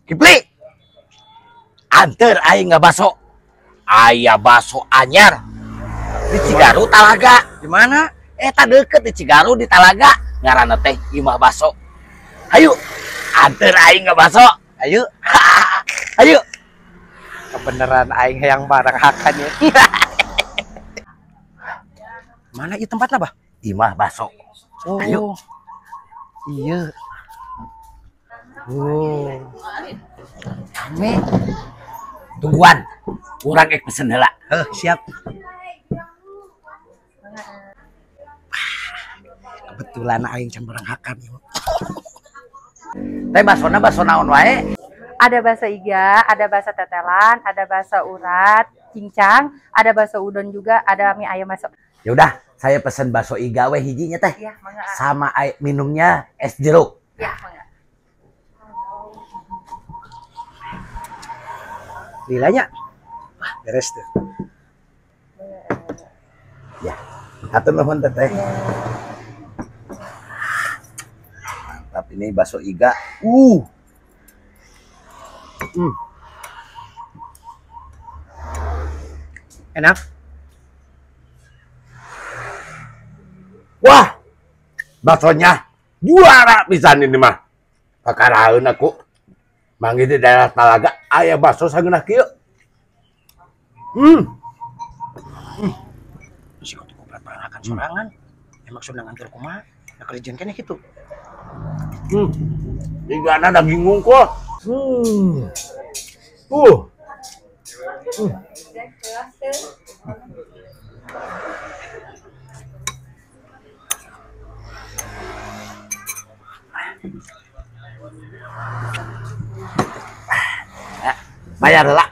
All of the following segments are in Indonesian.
Kipli, anter aing nggak baso. Aya baso anyar di Cigaru Talaga. Di mana? Tak deket di Cigaru di Talaga. Ngaranna teh Imah Baso. Ayo, anter aing nggak baso. Ayo. Ayo. Kebeneran aing yang barang hakannya. Mana itu tempatnya, Bah? Imah Baso. Oh. Ayo. Iya. Oh. Ame. Tungguan. Urang ek pesen heula. Siap. Kebetulan aing can barang hakan. Teh basona baso naon wae? Ada bakso iga, ada bakso tetelan, ada bakso urat, cincang, ada bakso udon juga, ada mie ayam bakso. Ya udah, saya pesen bakso iga we hijinya teh. Ya, mangga. Sama minumnya es jeruk. Ya, mangga. Lilanya. Beres tuh. Ya, atur nuhun teteh. Mantap ini bakso iga. Enak. Wah, baksonya juara pisan ini mah. Pakaraeun aku. Manggi di daerah Talaga aya bakso sageunah kieu. Si kutu berat barang sorangan. Emang sudah nganter kumaha? Ya kerjaan kene kitu. Igana daging ngungkul. Bayar lah.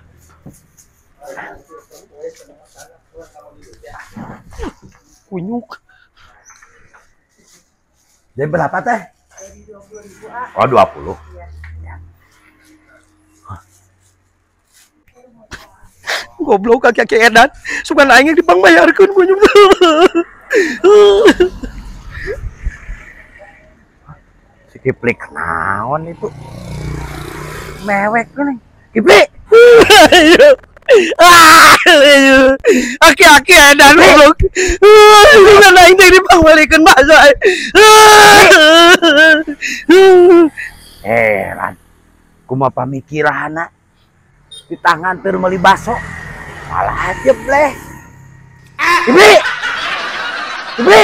Kunyuk. Jadi berapa teh? Oh 20. Goblok kaki edan. Sugan aing dipangbayarkeun kunyuk. Si Kipli naon itu? Mewek nih. Kipli. Aki-aki edan goblok. Sugan aing teh dipangbalikeun bakso. Heran. Kumaha pamikirana di tangan teu meuli baso. Malah aja bleh. Kipli. Kipli.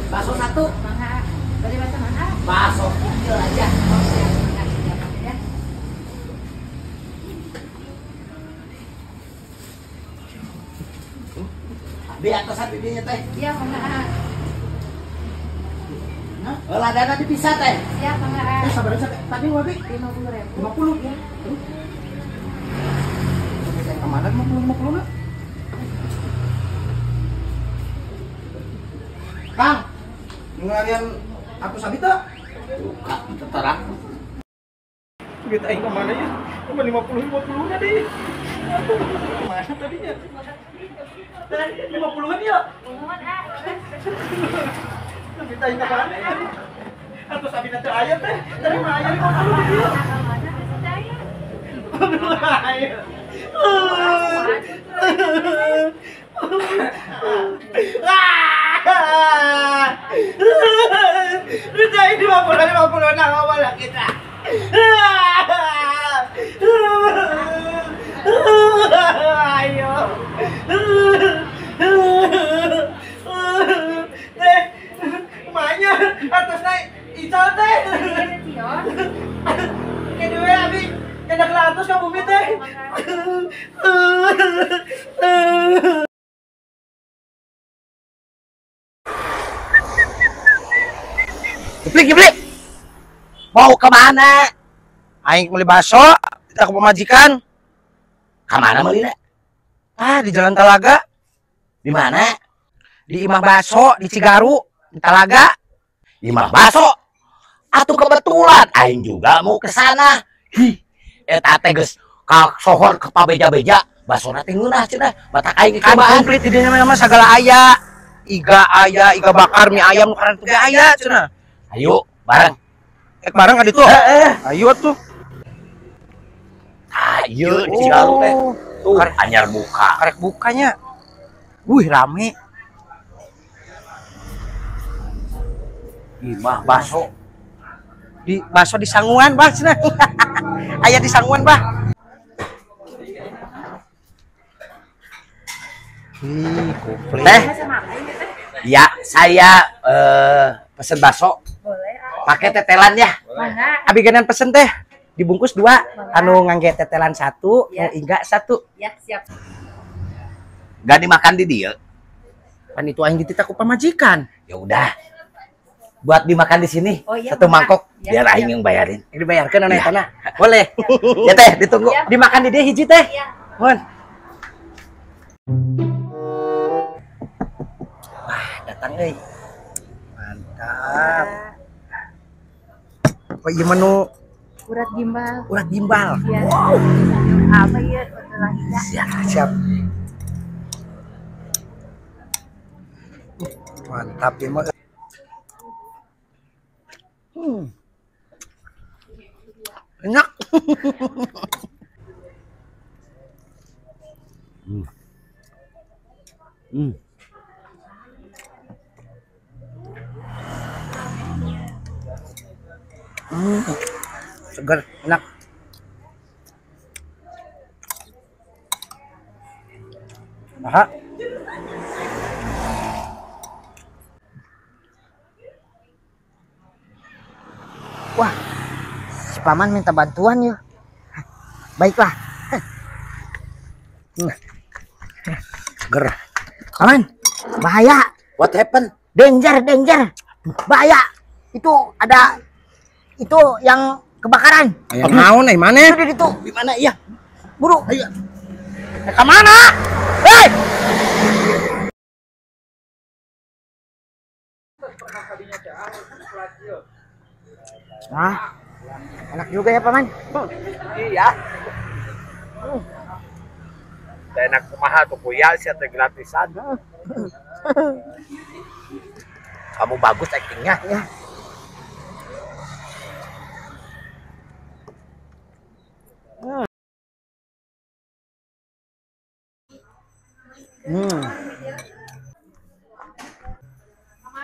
Bakso satu. Mangga. Beli bakso mana? Bakso kecil aja. Di atasan bibinya teh. Iya, mangga. Lah dana dipisah teh. Siap, mangga. Sabar aja tadi wabi 50.000. 50 ya. Kemana 50 na? Kang, ngalian aku sabita? Buka itu terang. Duit aing kemana ya? Cuma 50 na deh. Mana tadinya? 50-an ya? Duit aing kemana ya? Atau sabina teh aya teh? Dari mana aya 50 dia? Aya. Duit aing 50 na awal kita. Ayo. Teh, kumanya atas naik ical teh. Kedua abi, kada kelatus ka bumi teh. Kipli. Mau kemana? Aing beli bakso, kita ke pemajikan. Kemana meuli? Di Jalan Talaga. Di mana? Di Imah Bakso di Cigaru, di Talaga. Imah Baso. Atuh kebetulan aing juga mau ke sana. Eta teh geus ka sohor ke pabeja-beja Bakso teh ngeunah cenah. Batak aing Kan cobaan. komplit di dinya mah segala aya. Iga bakar mie ayam nu karen teh aya cenah. Ayo, bareng. Bareng ka ditu. Ayo tuh. Ayo, di Cigaluh teh. Tuh, anyar buka. Karek bukanya. Wih, rame. Imah bakso. Di bakso di Sanguan, Bah, cenah. Aya di Sanguan, Bah. Komplit. Teh, ya saya pesen bakso. Boleh. Pakai tetelan ya. Mana? Abi genan pesen teh. Dibungkus 2, anu ngangge tetelan 1, Ya. nu iga 1. Ya, siap. Gak dimakan di dia. Kan itu aing dititah ku pamajikan. Ya udah. Buat dimakan di sini. Oh, iya, Satu Pak. mangkok Ya, biar siap. aing yang bayarin. Dibayarkeun anu Iya. eta na. Boleh. Ya teh, ditunggu. Iya. Dimakan di dieu hiji teh. Iya. Mun. Wah, datang euy. Mantap. Oh, ieu menu Urat gimbal. urat gimbal. Ya. Apa ya? Udah ya. Siap. Mantap ya mah. Enak. Segar, enak. Aha. Wah, si paman minta bantuan yuk. Baiklah. Seger. Paman, bahaya. What happened? Danger. Bahaya. Itu ada itu yang kebakaran. Yang naon nih mana? Itu di mana? Iya. Buru. Ayo. Ke mana? Hei! Nah, enak juga ya paman. Iya. Enak kumaha tuh kuya sih teh gratisan. Kamu bagus actingnya. Ya.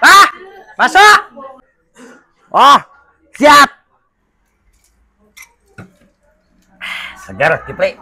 Ah, masuk. Oh, siap. Segar, Kipri.